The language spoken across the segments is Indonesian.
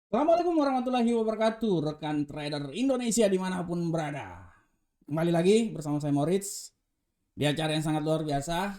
Assalamualaikum warahmatullahi wabarakatuh, rekan trader Indonesia dimanapun berada. Kembali lagi bersama saya Moritz di acara yang sangat luar biasa,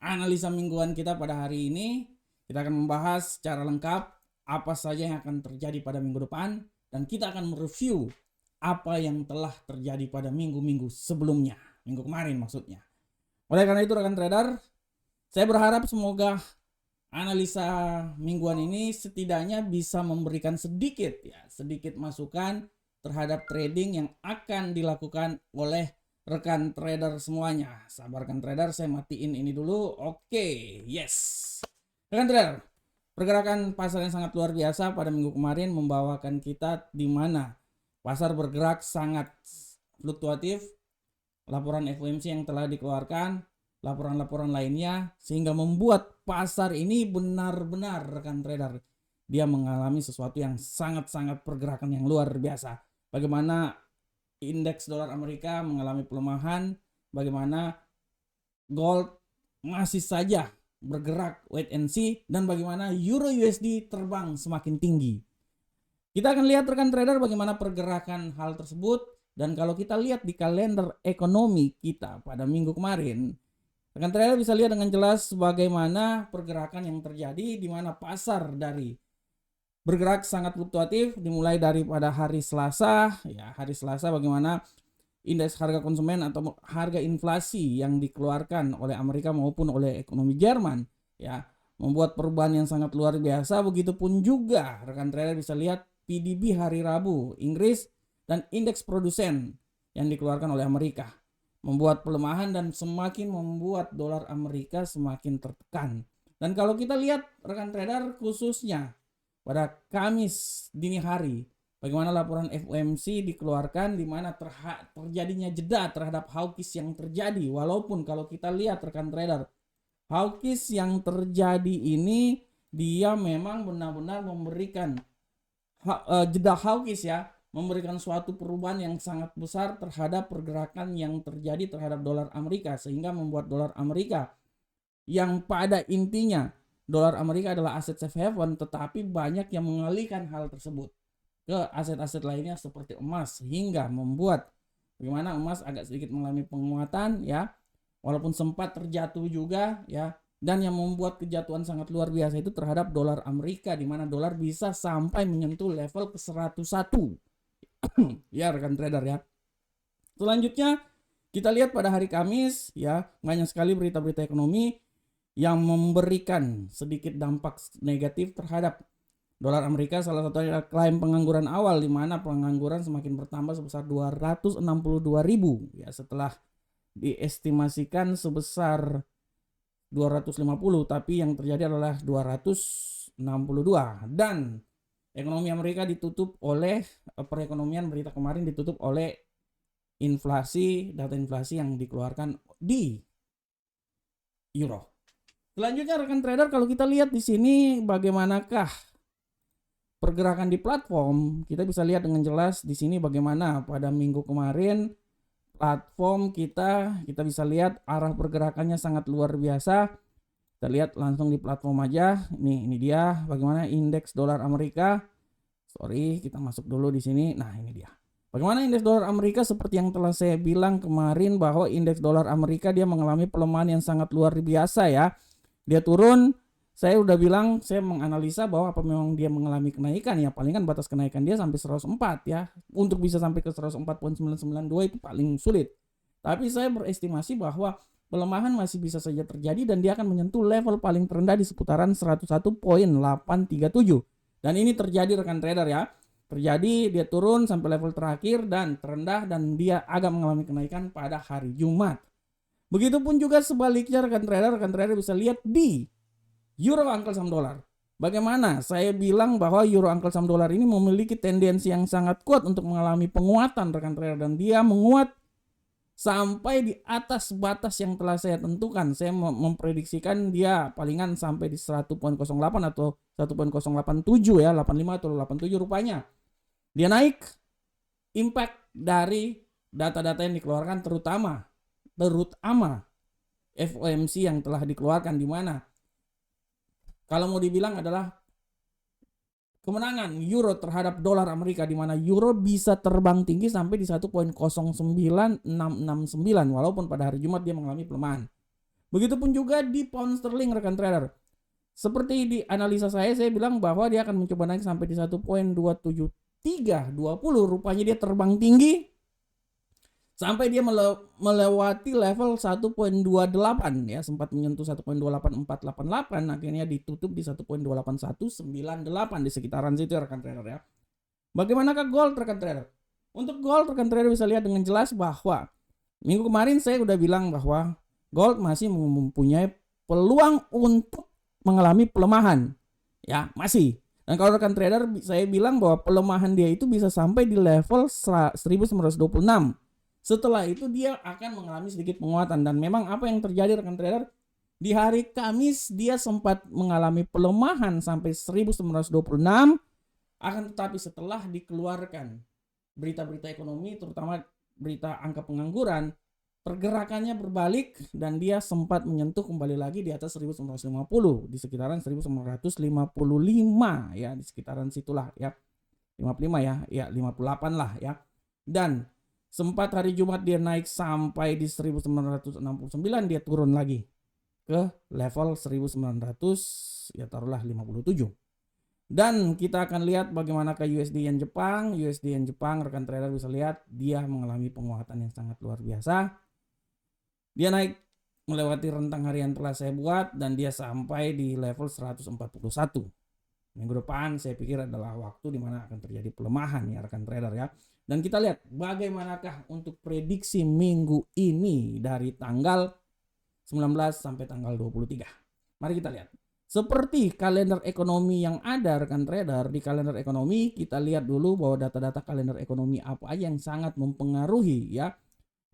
analisa mingguan kita pada hari ini. Kita akan membahas secara lengkap apa saja yang akan terjadi pada minggu depan, dan kita akan mereview apa yang telah terjadi pada minggu-minggu sebelumnya, minggu kemarin maksudnya. Oleh karena itu rekan trader, saya berharap semoga analisa mingguan ini setidaknya bisa memberikan sedikit masukan terhadap trading yang akan dilakukan oleh rekan trader semuanya. Sabarkan trader, saya matiin ini dulu. Oke, yes. Rekan trader, pergerakan pasar yang sangat luar biasa pada minggu kemarin membawakan kita di mana pasar bergerak sangat fluktuatif. Laporan FOMC yang telah dikeluarkan, laporan-laporan lainnya, sehingga membuat pasar ini benar-benar rekan trader dia mengalami sesuatu yang sangat-sangat pergerakan yang luar biasa. Bagaimana indeks dolar Amerika mengalami pelemahan, bagaimana gold masih saja bergerak wait and see, dan bagaimana euro USD terbang semakin tinggi. Kita akan lihat rekan trader bagaimana pergerakan hal tersebut. Dan kalau kita lihat di kalender ekonomi kita pada minggu kemarin, rekan trader bisa lihat dengan jelas bagaimana pergerakan yang terjadi, di mana pasar dari bergerak sangat fluktuatif dimulai daripada hari Selasa. Ya, hari Selasa bagaimana indeks harga konsumen atau harga inflasi yang dikeluarkan oleh Amerika maupun oleh ekonomi Jerman, ya, membuat perubahan yang sangat luar biasa. Begitupun juga rekan trader bisa lihat PDB hari Rabu Inggris dan indeks produsen yang dikeluarkan oleh Amerika membuat pelemahan dan semakin membuat dolar Amerika semakin tertekan. Dan kalau kita lihat rekan trader khususnya pada Kamis dini hari, bagaimana laporan FOMC dikeluarkan di mana terjadinya jeda terhadap hawkish yang terjadi. Walaupun kalau kita lihat rekan trader, hawkish yang terjadi ini dia memang benar-benar memberikan jeda hawkish, ya, memberikan suatu perubahan yang sangat besar terhadap pergerakan yang terjadi terhadap dolar Amerika, sehingga membuat dolar Amerika yang pada intinya dolar Amerika adalah aset safe haven, tetapi banyak yang mengalihkan hal tersebut ke aset-aset lainnya seperti emas, sehingga membuat bagaimana emas agak sedikit mengalami penguatan, ya, walaupun sempat terjatuh juga, ya. Dan yang membuat kejatuhan sangat luar biasa itu terhadap dolar Amerika, di mana dolar bisa sampai menyentuh level ke 101. Ya rekan trader, ya. Selanjutnya kita lihat pada hari Kamis, ya, banyak sekali berita-berita ekonomi yang memberikan sedikit dampak negatif terhadap dolar Amerika. Salah satunya adalah klaim pengangguran awal, di mana pengangguran semakin bertambah sebesar 262.000, ya, setelah diestimasikan sebesar 250, tapi yang terjadi adalah 262. Dan ekonomi Amerika ditutup oleh perekonomian berita kemarin ditutup oleh inflasi, data inflasi yang dikeluarkan di euro. Selanjutnya rekan trader, kalau kita lihat di sini bagaimanakah pergerakan di platform, kita bisa lihat dengan jelas di sini bagaimana pada minggu kemarin platform kita bisa lihat arah pergerakannya sangat luar biasa. Kita lihat langsung di platform aja. Ini dia bagaimana indeks dolar Amerika. Sorry, kita masuk dulu di sini. Nah, ini dia. Bagaimana indeks dolar Amerika, seperti yang telah saya bilang kemarin bahwa indeks dolar Amerika dia mengalami pelemahan yang sangat luar biasa, ya. Dia turun, saya udah bilang, saya menganalisa bahwa apa memang dia mengalami kenaikan, ya palingan batas kenaikan dia sampai 104, ya. Untuk bisa sampai ke 104.992 itu paling sulit. Tapi saya berestimasi bahwa pelemahan masih bisa saja terjadi dan dia akan menyentuh level paling terendah di seputaran 101.837. Dan ini terjadi rekan trader, ya. Terjadi, dia turun sampai level terakhir dan terendah, dan dia agak mengalami kenaikan pada hari Jumat. Begitupun juga sebaliknya rekan trader bisa lihat di euro angkel saham dolar. Bagaimana saya bilang bahwa euro angkel saham dolar ini memiliki tendensi yang sangat kuat untuk mengalami penguatan rekan trader, dan dia menguat sampai di atas batas yang telah saya tentukan. Saya memprediksikan dia palingan sampai di 1.08 atau 1.087, ya, 85 atau 87. Rupanya dia naik impact dari data-data yang dikeluarkan, terutama FOMC yang telah dikeluarkan, di mana kalau mau dibilang adalah kemenangan euro terhadap dolar Amerika, di mana euro bisa terbang tinggi sampai di 1.09669 walaupun pada hari Jumat dia mengalami pelemahan. Begitupun juga di pound sterling rekan trader. Seperti di analisa saya bilang bahwa dia akan mencoba naik sampai di 1.27320. Rupanya dia terbang tinggi sampai dia melewati level 1.28 ya, sempat menyentuh 1.28488, akhirnya ditutup di 1.28198 di sekitaran situ rekan trader ya. Bagaimanakah gold rekan trader? Untuk gold rekan trader bisa lihat dengan jelas bahwa minggu kemarin saya udah bilang bahwa gold masih mempunyai peluang untuk mengalami pelemahan ya, masih. Dan kalau rekan trader saya bilang bahwa pelemahan dia itu bisa sampai di level 1926. Setelah itu dia akan mengalami sedikit penguatan, dan memang apa yang terjadi rekan trader, di hari Kamis dia sempat mengalami pelemahan sampai 1926, akan tetapi setelah dikeluarkan berita-berita ekonomi, terutama berita angka pengangguran, pergerakannya berbalik dan dia sempat menyentuh kembali lagi di atas 1950, di sekitaran 1955 ya, di sekitaran situlah ya, 55 ya 58 lah ya. Dan sempat hari Jumat dia naik sampai di 1969, dia turun lagi ke level 1900 ya taruhlah 57. Dan kita akan lihat bagaimanakah USD Yen Jepang. USD Yen Jepang rekan trader bisa lihat dia mengalami penguatan yang sangat luar biasa. Dia naik melewati rentang harian telah saya buat dan dia sampai di level 141. Minggu depan saya pikir adalah waktu di mana akan terjadi pelemahan ya rekan trader ya. Dan kita lihat bagaimanakah untuk prediksi minggu ini dari tanggal 19 sampai tanggal 23. Mari kita lihat. Seperti kalender ekonomi yang ada rekan trader, di kalender ekonomi kita lihat dulu bahwa data-data kalender ekonomi apa aja yang sangat mempengaruhi ya.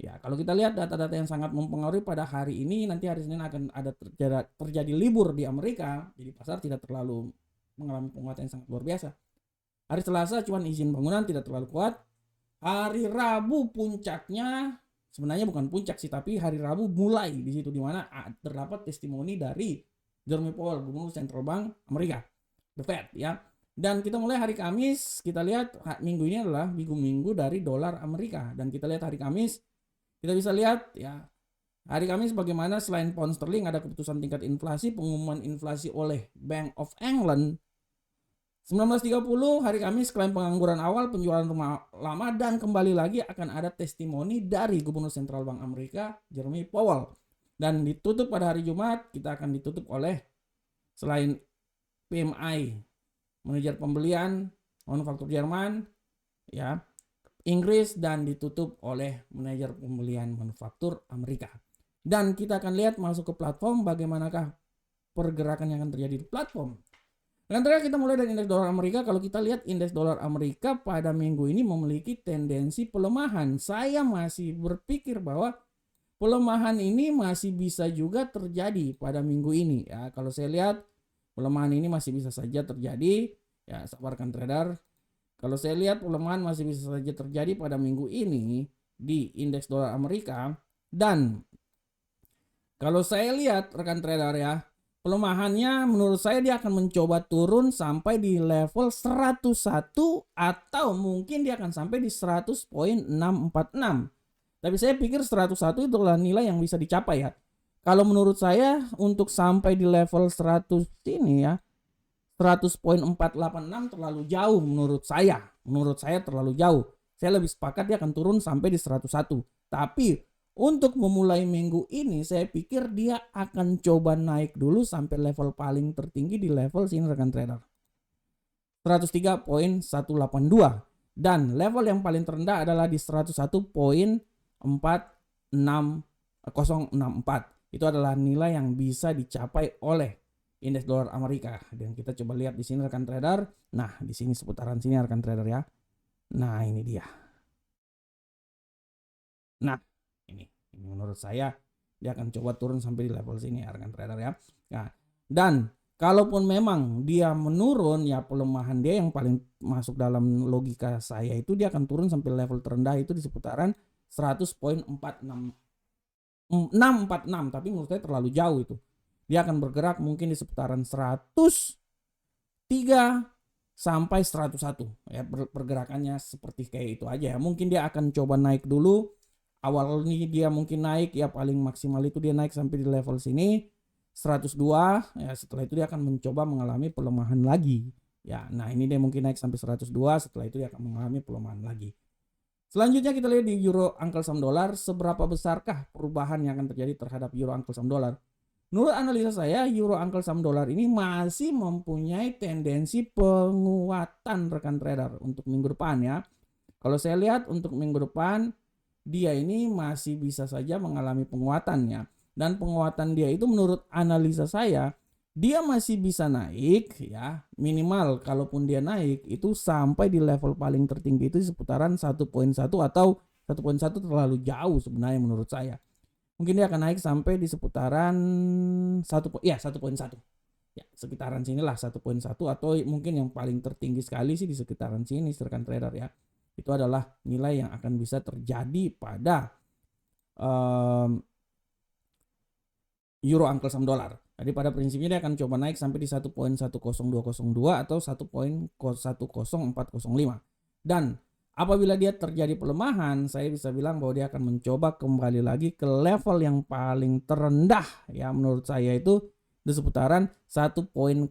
Ya, kalau kita lihat data-data yang sangat mempengaruhi pada hari ini, nanti hari Senin akan ada terjadi libur di Amerika, jadi pasar tidak terlalu mengalami penguatan yang sangat luar biasa. Hari Selasa cuman izin bangunan tidak terlalu kuat. Hari Rabu puncaknya, sebenarnya bukan puncak sih, tapi hari Rabu mulai di situ di mana terdapat testimoni dari Jerome Powell, Gubernur Central Bank Amerika, The Fed ya. Dan kita mulai hari Kamis, kita lihat minggu ini adalah minggu dari dolar Amerika, dan kita lihat hari Kamis kita bisa lihat ya, hari Kamis bagaimana selain pound sterling ada keputusan tingkat inflasi, pengumuman inflasi oleh Bank of England 19.30 hari Kamis, klaim pengangguran awal, penjualan rumah lama, dan kembali lagi akan ada testimoni dari Gubernur Central Bank Amerika Jerome Powell. Dan ditutup pada hari Jumat, kita akan ditutup oleh selain PMI manajer pembelian manufaktur Jerman ya, Inggris, dan ditutup oleh manajer pembelian manufaktur Amerika. Dan kita akan lihat masuk ke platform bagaimanakah pergerakan yang akan terjadi di platform. Nanti kita mulai dari indeks dolar Amerika. Kalau kita lihat indeks dolar Amerika pada minggu ini memiliki tendensi pelemahan. Saya masih berpikir bahwa pelemahan ini masih bisa juga terjadi pada minggu ini ya. Kalau saya lihat pelemahan ini masih bisa saja terjadi ya, sabarkan trader. Kalau saya lihat pelemahan masih bisa saja terjadi pada minggu ini di indeks dolar Amerika. Dan kalau saya lihat rekan trader ya, pelemahannya menurut saya dia akan mencoba turun sampai di level 101 atau mungkin dia akan sampai di 100.646. Tapi saya pikir 101 itu adalah nilai yang bisa dicapai ya. Kalau menurut saya untuk sampai di level 100 ini ya, 100.486 terlalu jauh menurut saya. Menurut saya terlalu jauh. Saya lebih sepakat dia akan turun sampai di 101. Tapi untuk memulai minggu ini saya pikir dia akan coba naik dulu sampai level paling tertinggi di level sini rekan trader, 103.182, dan level yang paling terendah adalah di 101.46064. Itu adalah nilai yang bisa dicapai oleh indeks dolar Amerika. Dan kita coba lihat di sini rekan trader. Nah, di sini seputaran sini rekan trader ya. Nah, ini dia. Nah, ini menurut saya dia akan coba turun sampai di level sini ya rekan trader ya. Nah, dan kalaupun memang dia menurun ya, pelemahan dia yang paling masuk dalam logika saya itu dia akan turun sampai level terendah itu di seputaran 100.646, tapi menurut saya terlalu jauh itu. Dia akan bergerak mungkin di seputaran 103 sampai 101 ya, pergerakannya seperti kayak itu aja ya. Mungkin dia akan coba naik dulu. Awal ini dia mungkin naik ya, paling maksimal itu dia naik sampai di level sini 102 ya. Setelah itu dia akan mencoba mengalami pelemahan lagi ya. Nah, ini dia mungkin naik sampai 102, setelah itu dia akan mengalami pelemahan lagi. Selanjutnya kita lihat di euro angkel saham dolar, seberapa besarkah perubahan yang akan terjadi terhadap euro angkel saham dolar. Menurut analisa saya, euro angkel saham dolar ini masih mempunyai tendensi penguatan rekan trader untuk minggu depan ya. Kalau saya lihat untuk minggu depan, dia ini masih bisa saja mengalami penguatannya. Dan penguatan dia itu menurut analisa saya, dia masih bisa naik ya, minimal kalaupun dia naik itu sampai di level paling tertinggi itu seputaran 1.1 atau 1.1 terlalu jauh sebenarnya menurut saya. Mungkin dia akan naik sampai di seputaran 1.1 ya, sekitaran sinilah 1.1, atau mungkin yang paling tertinggi sekali sih di sekitaran sini rekan trader ya. Itu adalah nilai yang akan bisa terjadi pada euro angkel saham dolar. Jadi pada prinsipnya dia akan coba naik sampai di 1.10202 atau 1.10405. Dan apabila dia terjadi pelemahan, saya bisa bilang bahwa dia akan mencoba kembali lagi ke level yang paling terendah ya, menurut saya itu di seputaran 1.08120.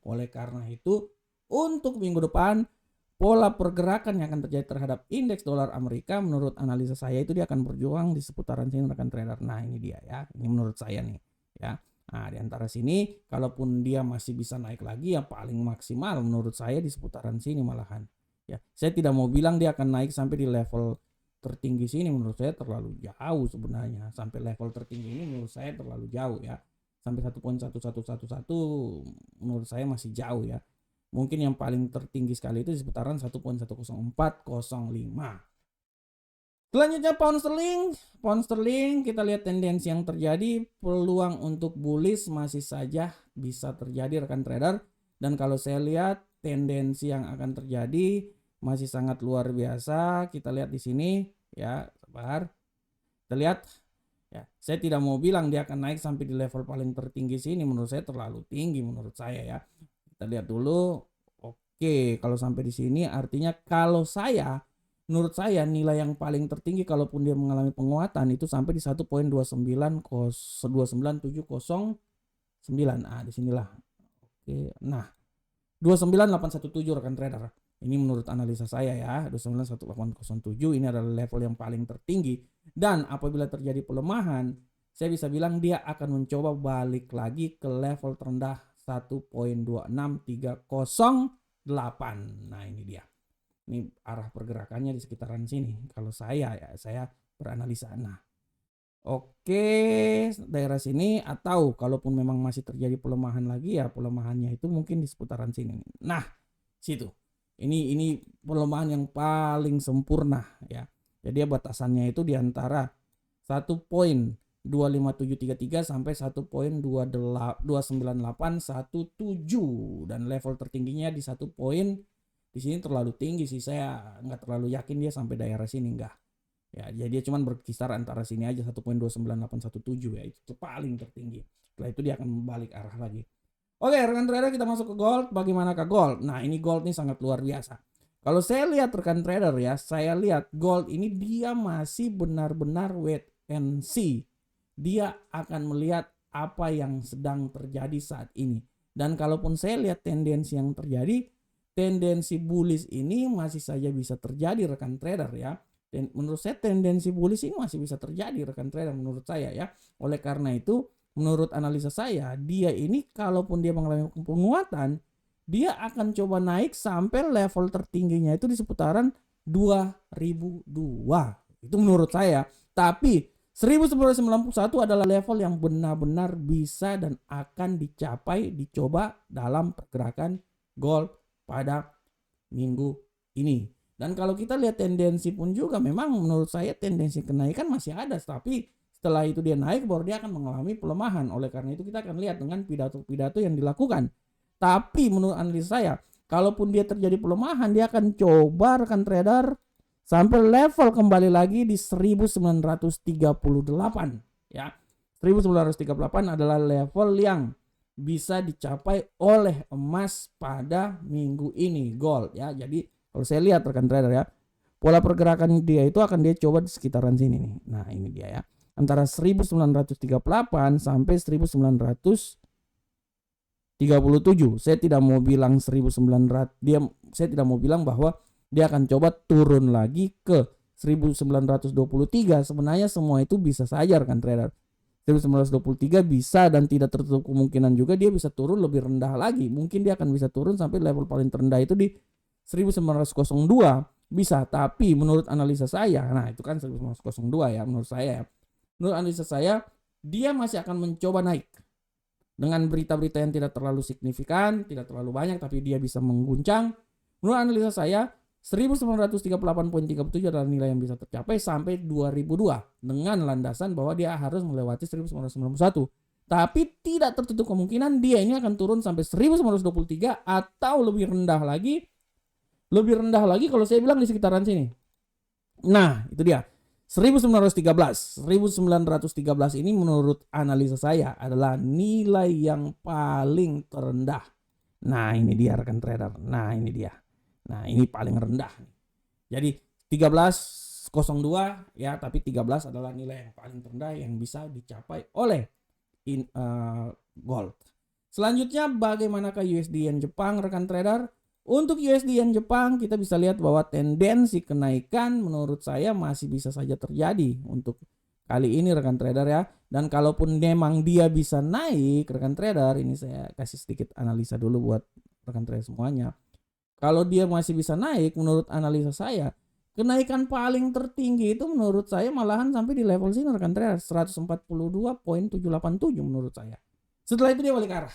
Oleh karena itu, untuk minggu depan pola pergerakan yang akan terjadi terhadap indeks dolar Amerika menurut analisa saya itu dia akan berjuang di seputaran sini rekan trader. Nah, ini dia ya. Ini menurut saya nih ya. Nah, di antara sini kalaupun dia masih bisa naik lagi ya paling maksimal menurut saya di seputaran sini malahan. Ya, saya tidak mau bilang dia akan naik sampai di level tertinggi sini, menurut saya terlalu jauh sebenarnya. Sampai level tertinggi ini menurut saya terlalu jauh ya. Sampai 1.1111 menurut saya masih jauh ya. Mungkin yang paling tertinggi sekali itu di seputaran 1.10405. Selanjutnya pound sterling kita lihat tendensi yang terjadi, peluang untuk bullish masih saja bisa terjadi rekan trader. Dan kalau saya lihat tendensi yang akan terjadi masih sangat luar biasa. Kita lihat di sini ya, sabar. Kita lihat ya, saya tidak mau bilang dia akan naik sampai di level paling tertinggi sini, menurut saya terlalu tinggi menurut saya ya. Kita lihat dulu. Oke, kalau sampai di sini artinya kalau menurut saya nilai yang paling tertinggi kalaupun dia mengalami penguatan itu sampai di 1.29709. Di sinilah. Oke, nah 29817 rekan trader. Ini menurut analisa saya ya, 29807 ini adalah level yang paling tertinggi. Dan apabila terjadi pelemahan, saya bisa bilang dia akan mencoba balik lagi ke level terendah 1.26308. Nah, ini dia. Ini arah pergerakannya di sekitaran sini. Kalau saya beranalisa. Nah, oke, daerah sini, atau kalaupun memang masih terjadi pelemahan lagi ya pelemahannya itu mungkin di seputaran sini. Nah, situ. Ini pelemahan yang paling sempurna ya. Jadi batasannya itu di antara 1.25733 sampai 1.29817 dan level tertingginya di 1 poin. Di sini terlalu tinggi sih, saya nggak terlalu yakin dia sampai daerah sini, enggak. Ya, jadi dia cuma berkisar antara sini aja 1.29817 ya, itu paling tertinggi. Setelah itu dia akan balik arah lagi. Oke, rekan trader, kita masuk ke gold. Bagaimanakah gold? Nah, ini gold ini sangat luar biasa. Kalau saya lihat rekan trader ya, saya lihat gold ini dia masih benar-benar wait and see. Dia akan melihat apa yang sedang terjadi saat ini. Dan kalaupun saya lihat tendensi yang terjadi, tendensi bullish ini masih saja bisa terjadi rekan trader ya. Dan menurut saya tendensi bullish ini masih bisa terjadi rekan trader menurut saya ya. Oleh karena itu, menurut analisa saya, dia ini kalaupun dia mengalami penguatan, dia akan coba naik sampai level tertingginya itu di seputaran 2002. Itu menurut saya. Tapi 1991 adalah level yang benar-benar bisa dan akan dicoba dalam pergerakan gold pada minggu ini. Dan kalau kita lihat tendensi pun juga memang menurut saya tendensi kenaikan masih ada, tapi setelah itu dia naik baru dia akan mengalami pelemahan. Oleh karena itu kita akan lihat dengan pidato-pidato yang dilakukan. Tapi menurut analisa saya, kalaupun dia terjadi pelemahan, dia akan coba rekan trader sampai level kembali lagi di 1938 ya. 1938 adalah level yang bisa dicapai oleh emas pada minggu ini, gold ya. Jadi kalau saya lihat rekan trader ya, pola pergerakan dia itu akan dia coba di sekitaran sini nih. Nah, ini dia ya. Antara 1938 sampai 1937. Saya tidak mau bilang 1900 saya tidak mau bilang bahwa dia akan coba turun lagi ke 1923. Sebenarnya semua itu bisa saja rekan trader. 1923 bisa dan tidak tertutup kemungkinan juga dia bisa turun lebih rendah lagi. Mungkin dia akan bisa turun sampai level paling terendah itu di 1902 bisa. Tapi menurut analisa saya, nah itu kan 1902 ya menurut saya. Menurut analisa saya dia masih akan mencoba naik dengan berita-berita yang tidak terlalu signifikan, tidak terlalu banyak, tapi dia bisa mengguncang. Menurut analisa saya 1938.37 adalah nilai yang bisa tercapai sampai 2002 dengan landasan bahwa dia harus melewati 1991. Tapi tidak tertutup kemungkinan dia ini akan turun sampai 1923 atau lebih rendah lagi. Lebih rendah lagi kalau saya bilang di sekitaran sini. Nah, itu dia. 1913 ini menurut analisa saya adalah nilai yang paling terendah. Nah, ini dia rekan trader. Nah, ini dia. Nah, ini paling rendah. Jadi 1302 ya, tapi 13 adalah nilai yang paling rendah yang bisa dicapai oleh gold. Selanjutnya bagaimanakah USD Yen Jepang rekan trader? Untuk USD Yen Jepang kita bisa lihat bahwa tendensi kenaikan menurut saya masih bisa saja terjadi untuk kali ini rekan trader ya. Dan kalaupun memang dia bisa naik rekan trader, ini saya kasih sedikit analisa dulu buat rekan trader semuanya. Kalau dia masih bisa naik menurut analisa saya, kenaikan paling tertinggi itu menurut saya malahan sampai di level sini rekan trader, 142.787 menurut saya. Setelah itu dia balik arah.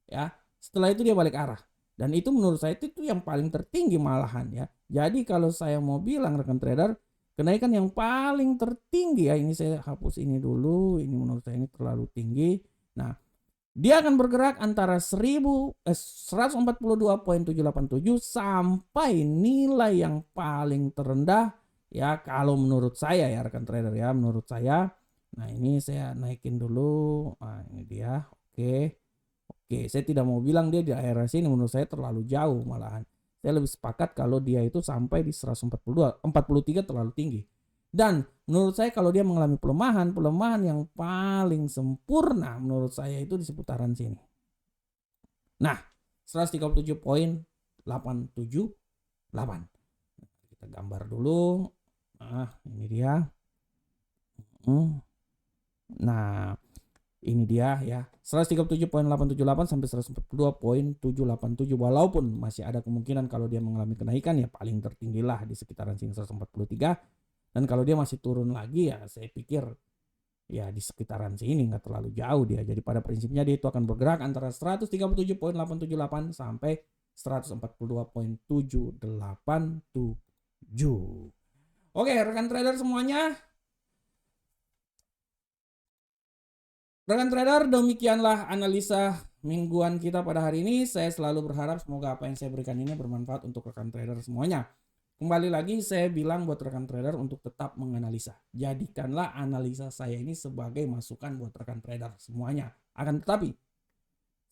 Ya, setelah itu dia balik arah. Dan itu menurut saya itu yang paling tertinggi malahan ya. Jadi kalau saya mau bilang rekan trader, kenaikan yang paling tertinggi ya, ini saya hapus ini dulu, ini menurut saya ini terlalu tinggi. Nah, dia akan bergerak antara 142.787 sampai nilai yang paling terendah ya kalau menurut saya ya rekan trader ya, menurut saya. Nah, ini saya naikin dulu. Nah, ini dia. Oke, saya tidak mau bilang dia di daerah sini, menurut saya terlalu jauh malahan. Saya lebih sepakat kalau dia itu sampai di 142, 43 terlalu tinggi. Dan menurut saya kalau dia mengalami pelemahan yang paling sempurna menurut saya itu di seputaran sini. Nah, 137.878. Kita gambar dulu. Nah, ini dia. Nah, ini dia ya. 137.878 sampai 142.787. Walaupun masih ada kemungkinan kalau dia mengalami kenaikan ya paling tertinggilah di sekitaran sini 143. Dan kalau dia masih turun lagi ya saya pikir ya di sekitaran sini nggak terlalu jauh dia. Jadi pada prinsipnya dia itu akan bergerak antara 137.878 sampai 142.787. Oke rekan trader semuanya. Rekan trader, demikianlah analisa mingguan kita pada hari ini. Saya selalu berharap semoga apa yang saya berikan ini bermanfaat untuk rekan trader semuanya. Kembali lagi saya bilang buat rekan trader untuk tetap menganalisa. Jadikanlah analisa saya ini sebagai masukan buat rekan trader semuanya. Akan tetapi,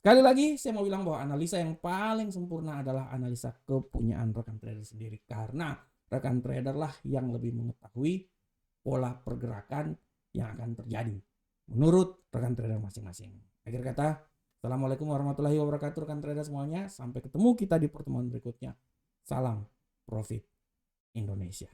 sekali lagi saya mau bilang bahwa analisa yang paling sempurna adalah analisa kepunyaan rekan trader sendiri. Karena rekan trader lah yang lebih mengetahui pola pergerakan yang akan terjadi menurut rekan trader masing-masing. Akhir kata, Assalamualaikum warahmatullahi wabarakatuh rekan trader semuanya. Sampai ketemu kita di pertemuan berikutnya. Salam profit Indonesia.